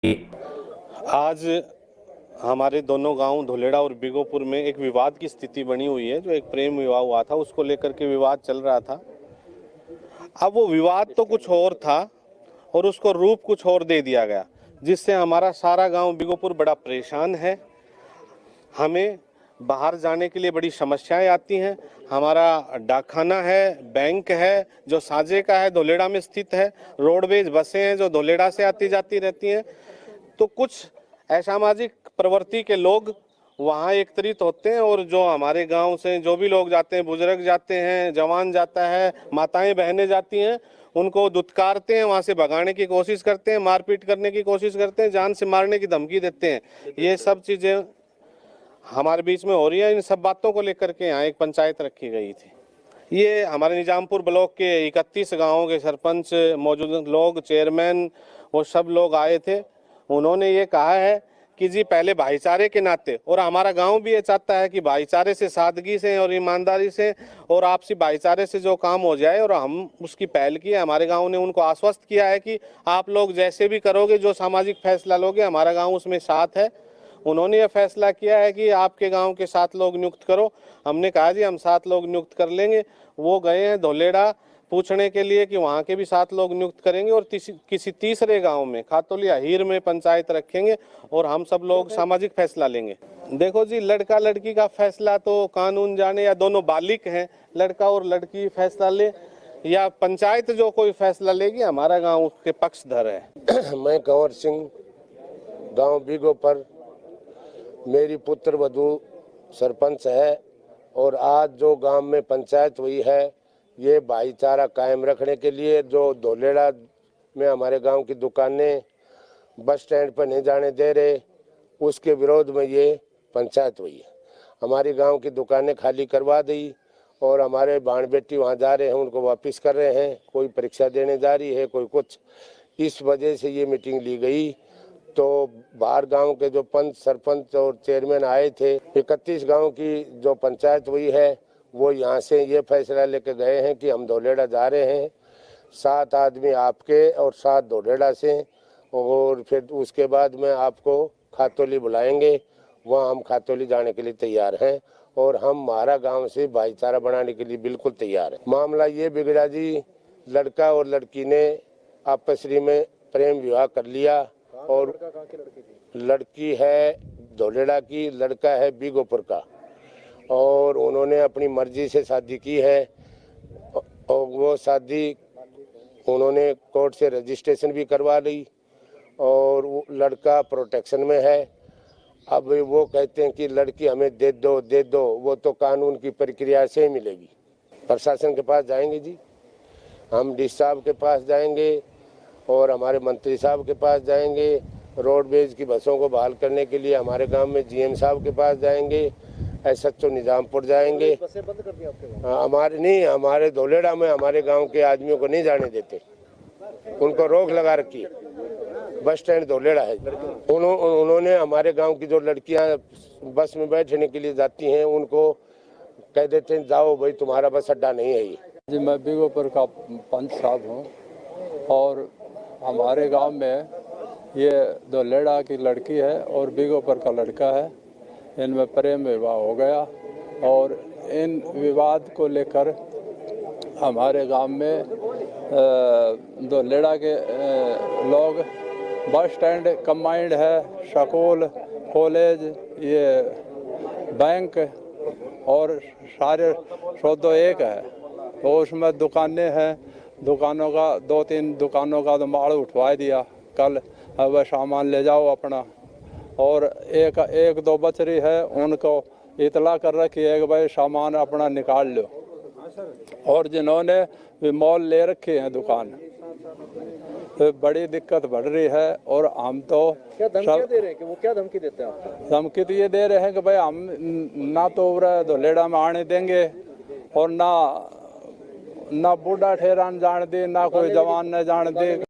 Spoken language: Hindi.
आज हमारे दोनों गांव धोलेड़ा और बिगोपुर में एक विवाद की स्थिति बनी हुई है। जो एक प्रेम विवाह हुआ था उसको लेकर के विवाद चल रहा था। अब वो विवाद तो कुछ और था और उसको रूप कुछ और दे दिया गया, जिससे हमारा सारा गांव बिगोपुर बड़ा परेशान है। हमें बाहर जाने के लिए बड़ी समस्याएं आती हैं। हमारा डाकखाना है, बैंक है जो साजे का है, धोलेड़ा में स्थित है। रोडवेज बसें हैं जो धोलेड़ा से आती जाती रहती हैं। तो कुछ असामाजिक प्रवृत्ति के लोग वहाँ एकत्रित होते हैं और जो हमारे गांव से जो भी लोग जाते हैं, बुजुर्ग जाते हैं, जवान जाता है, माताएं बहनें जाती हैं, उनको दुत्कारते हैं, वहाँ से भगाने की कोशिश करते हैं, मारपीट करने की कोशिश करते हैं, जान से मारने की धमकी देते हैं। ये सब चीज़ें हमारे बीच में हो रही है। इन सब बातों को लेकर के यहाँ एक पंचायत रखी गई थी। ये हमारे निजामपुर ब्लॉक के 31 गाँवों के सरपंच, मौजूद लोग, चेयरमैन, वो सब लोग आए थे। उन्होंने ये कहा है कि जी पहले भाईचारे के नाते, और हमारा गांव भी ये चाहता है कि भाईचारे से, सादगी से और ईमानदारी से और आपसी भाईचारे से जो काम हो जाए, और हम उसकी पहल की है। हमारे गांव ने उनको आश्वस्त किया है कि आप लोग जैसे भी करोगे, जो सामाजिक फैसला लोगे, हमारा गांव उसमें साथ है। उन्होंने ये फैसला किया है कि आपके गांव के 7 लोग नियुक्त करो। हमने कहा जी हम 7 लोग नियुक्त कर लेंगे। वो गए हैं धोलेड़ा पूछने के लिए कि वहाँ के भी 7 लोग नियुक्त करेंगे और किसी तीसरे गांव में, खातोली हीर में पंचायत रखेंगे और हम सब लोग सामाजिक फैसला लेंगे। देखो जी, लड़का लड़की का फैसला तो कानून जाने, या दोनों बालिक हैं, लड़का और लड़की फैसला ले या पंचायत जो कोई फैसला लेगी, हमारा गाँव उसके पक्षधर है। मैं कंवर सिंह, गाँव बिगोपुर, मेरी पुत्र वधू सरपंच है। और आज जो गांव में पंचायत हुई है, ये भाईचारा कायम रखने के लिए, जो धोलेड़ा में हमारे गांव की दुकानें बस स्टैंड पर नहीं जाने दे रहे, उसके विरोध में ये पंचायत हुई है। हमारी गांव की दुकानें खाली करवा दी और हमारे बाण बेटी वहाँ जा रहे हैं, उनको वापस कर रहे हैं। कोई परीक्षा देने जा रही है, कोई कुछ। इस वजह से ये मीटिंग ली गई। तो बाहर गांव के जो पंच, सरपंच और चेयरमैन आए थे, 31 गांव की जो पंचायत हुई है, वो यहाँ से ये फैसला लेके गए हैं कि हम धोलेड़ा जा रहे हैं। 7 आदमी आपके और 7 धोलेड़ा से, और फिर उसके बाद में आपको खातोली बुलाएंगे। वहाँ हम खातोली जाने के लिए तैयार हैं और हम हमारा गांव से भाईचारा बनाने के लिए बिल्कुल तैयार है। मामला ये बिगड़ा जी, लड़का और लड़की ने आपस में प्रेम विवाह कर लिया। और लड़की है धोलेड़ा की, लड़का है बिगोपुर का, और उन्होंने अपनी मर्जी से शादी की है। और वो शादी उन्होंने कोर्ट से रजिस्ट्रेशन भी करवा ली और वो लड़का प्रोटेक्शन में है। अब वो कहते हैं कि लड़की हमें दे दो। वो तो कानून की प्रक्रिया से ही मिलेगी। प्रशासन के पास जाएंगे जी, हम डी साहब के पास जाएंगे और हमारे मंत्री साहब के पास जाएंगे। रोडवेज की बसों को बहाल करने के लिए हमारे गांव में जीएम साहब के पास जाएंगे। एसएचओ निजामपुर जाएंगे। बसें बंद कर दी आपके गांव? हमारे नहीं, हमारे धोलेड़ा में हमारे गांव के आदमियों को नहीं जाने देते, उनको रोक लगा रखी है। बस स्टैंड धोलेड़ा है। उन्होंने हमारे गाँव की जो लड़कियाँ बस में बैठने के लिए जाती हैं, उनको कह देते हैं जाओ भाई, तुम्हारा बस अड्डा नहीं है ये। जी, मैं बिगोपुर का पंच साहब हूँ और हमारे गांव में ये धोलेड़ा की लड़की है और बिगोपुर का लड़का है। इनमें प्रेम विवाह हो गया और इन विवाद को लेकर हमारे गांव में धोलेड़ा के लोग, बस स्टैंड कंबाइंड है, स्कूल, कॉलेज, ये बैंक और सारे सौदों एक है। तो उसमें दुकानें हैं, दुकानों का 2-3 दुकानों का तो माल उठवा दिया कल। अब सामान ले जाओ अपना। और एक दो बचरी है, उनको इतला कर रखी है कि भाई सामान अपना निकाल लो। और जिन्होंने भी मॉल ले रखे हैं दुकान, तो बड़ी दिक्कत बढ़ रही है। और हम तो क्या धमकियां दे रहे हैं कि वो क्या धमकी देते हैं आपको? धमकी तो ये दे रहे हैं कि भाई हम ना तो धोलेड़ा में आने देंगे और ना बूढ़ा ठहरान जान दे, ना कोई जवान न जान दे।